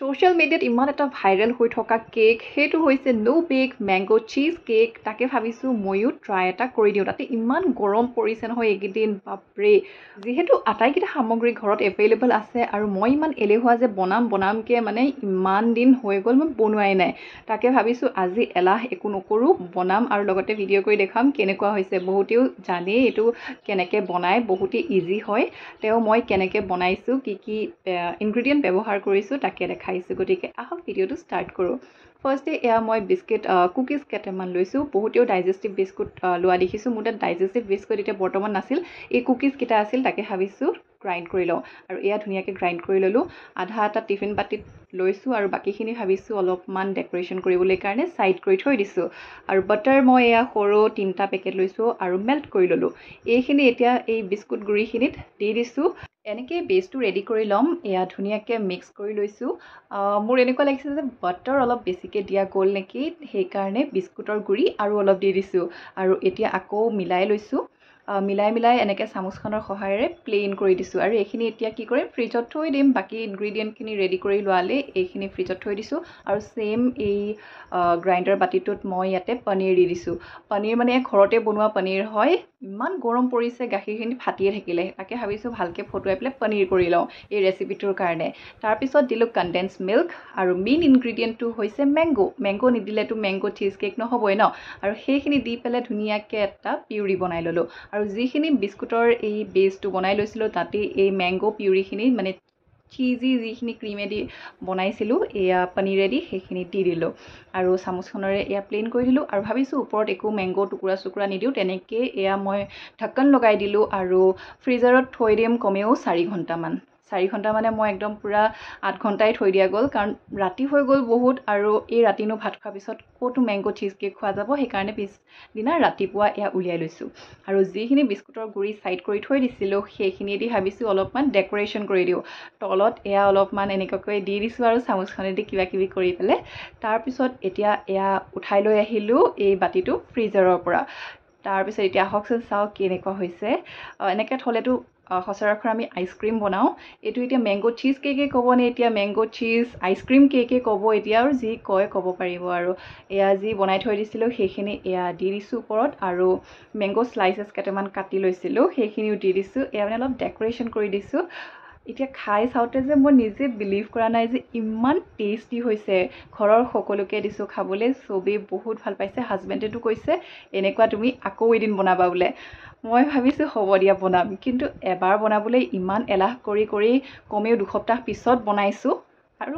social মিডিয়াত ইমান এটা ভাইৰেল হৈ থকা কেক সেইটো হৈছে নো বেক মেংগো চীজ কেক তাকে ভাবিছোঁ ময়ো ট্ৰাই এটা কৰি দিওঁ তাতে ইমান গৰম পৰিছে নহয় এইকেইদিন বাপৰে যিহেতু আটাইকেইটা সামগ্ৰী ঘৰত এভেইলেবল আছে আৰু মই ইমান এলেহুৱা যে বনামকৈ মানে ইমান দিন হৈ গ'ল মই বনোৱাই নাই তাকে ভাবিছোঁ আজি এলাহ একো নকৰোঁ বনাম আৰু লগতে ভিডিঅ' কৰি দেখাম কেনেকুৱা হৈছে বহুতেও জানেই এইটো কেনেকৈ বনায় বহুতেই ইজি হয় তেওঁ মই কেনেকৈ বনাইছোঁ কি ইনগ্ৰিডিয়েণ্ট ব্যৱহাৰ কৰিছোঁ তাকে দেখাইছোঁ গতিকে আহক ভিডিঅ'টো ষ্টাৰ্ট কৰোঁ ফাৰ্ষ্টে এয়া মই বিস্কিট কুকিজ কেইটামান লৈছোঁ বহুতেও ডাইজেষ্টিভ বিস্কুট লোৱা দেখিছোঁ মোৰ তাত ডাইজেষ্টিভ বিস্কুট এতিয়া বৰ্তমান নাছিল এই কুকিজকেইটা আছিল তাকে ভাবিছোঁ গ্ৰাইণ্ড কৰি লওঁ আৰু এয়া ধুনীয়াকৈ গ্ৰাইণ্ড কৰি ল'লোঁ আধা এটা টিফিন বাতিত লৈছোঁ আৰু বাকীখিনি ভাবিছোঁ অলপমান ডেক'ৰেশ্যন কৰিবলৈ কাৰণে ছাইড কৰি থৈ দিছোঁ আৰু বাটাৰ মই এয়া সৰু 3টা পেকেট লৈছোঁ আৰু মেল্ট কৰি ল'লোঁ এইখিনি এতিয়া এই বিস্কুট গুড়িখিনিত দি দিছোঁ এনেকৈ বেচটো ৰেডি কৰি ল'ম এয়া ধুনীয়াকৈ মিক্স কৰি লৈছোঁ মোৰ এনেকুৱা লাগিছে যে বাটাৰ অলপ বেছিকৈ দিয়া গ'ল নেকি সেইকাৰণে বিস্কুটৰ গুড়ি আৰু অলপ দি দিছোঁ আৰু এতিয়া আকৌ মিলাই লৈছোঁ মিলাই এনেকৈ চামুচখনৰ সহায়েৰে প্লেইন কৰি দিছোঁ আৰু এইখিনি এতিয়া কি কৰিম ফ্ৰিজত থৈ দিম বাকী ইনগ্ৰিডিয়েণ্টখিনি ৰেডি কৰি লোৱালে এইখিনি ফ্ৰিজত থৈ দিছোঁ আৰু ছেইম এই গ্ৰাইণ্ডাৰ বাতিটোত মই ইয়াতে পনীৰ দি দিছোঁ পনীৰ মানে ঘৰতে বনোৱা পনীৰ হয় ইমান গৰম পৰিছে গাখীৰখিনি ফাটিয়ে থাকিলে তাকে ভাবিছোঁ ভালকৈ ফটুৱাই পেলাই পনীৰ কৰি লওঁ এই ৰেচিপিটোৰ কাৰণে তাৰপিছত দিলোঁ কনডেন্স মিল্ক আৰু মেইন ইনগ্ৰিডিয়েণ্টটো হৈছে মেংগো নিদিলেতো মেংগো চীজ কেক নহ'বই ন আৰু সেইখিনি দি পেলাই ধুনীয়াকৈ এটা পিউৰি বনাই ল'লোঁ আৰু যিখিনি বিস্কুটৰ এই বেচটো বনাই লৈছিলোঁ তাতে এই মেংগো পিউৰিখিনি মানে চিজি যিখিনি ক্ৰীমেদি বনাইছিলোঁ এয়া পনীৰেদি সেইখিনি দি দিলোঁ আৰু চামুচখনেৰে এয়া প্লেইন কৰি দিলোঁ আৰু ভাবিছোঁ ওপৰত একো মেংগো টুকুৰা নিদিওঁ তেনেকৈ এয়া মই ঢাকন লগাই দিলোঁ আৰু ফ্ৰিজাৰত থৈ দিম কমেও 4 ঘণ্টামান 4 ঘণ্টা মানে মই একদম পূৰা 8 ঘণ্টাই থৈ দিয়া গ'ল কাৰণ ৰাতি হৈ গ'ল বহুত আৰু এই ৰাতিনো ভাত খোৱাৰ পিছত ক'তো মেংগো চীজ কেক খোৱা যাব সেইকাৰণে পিছদিনা ৰাতিপুৱা এয়া উলিয়াই লৈছোঁ আৰু যিখিনি বিস্কুটৰ গুড়ি ছাইড কৰি থৈ দিছিলোঁ সেইখিনিয়েদি ভাবিছোঁ অলপমান ডেক'ৰেশ্যন কৰি দিওঁ তলত এয়া অলপমান এনেকুৱাকৈ দি দিছোঁ আৰু চামুচখনেদি কিবাকিবি কৰি পেলাই তাৰপিছত এতিয়া এয়া উঠাই লৈ আহিলোঁ এই বাতিটো ফ্ৰিজাৰৰ পৰা তাৰপিছত এতিয়া আহকচোন চাওক কেনেকুৱা হৈছে এনেকৈ থ'লেতো সচৰাচৰ আমি আইচক্ৰীম বনাওঁ এইটো এতিয়া মেংগো চীজ কেকে ক'বনে এতিয়া মেংগো চীজ আইচক্ৰীম কেকে ক'ব এতিয়া আৰু যি কয় ক'ব পাৰিব আৰু এয়া যি বনাই থৈ দিছিলোঁ সেইখিনি এয়া দি দিছোঁ ওপৰত আৰু মেংগো শ্লাইচেছ কেইটামান কাটি লৈছিলোঁ সেইখিনিও দি দিছোঁ এয়া মানে অলপ ডেক'ৰেশ্যন কৰি দিছোঁ এতিয়া খাই চাওঁতে যে মই নিজে বিলিভ কৰা নাই যে ইমান টেষ্টি হৈছে ঘৰৰ সকলোকে দিছোঁ খাবলৈ চবেই বহুত ভাল পাইছে হাজবেণ্ডেতো কৈছে এনেকুৱা তুমি আকৌ এদিন বনাবা বোলে মই ভাবিছোঁ হ'ব দিয়া বনাম কিন্তু এবাৰ বনাবলৈ ইমান এলাহ কৰি কমেও 2 সপ্তাহ পিছত বনাইছোঁ আৰু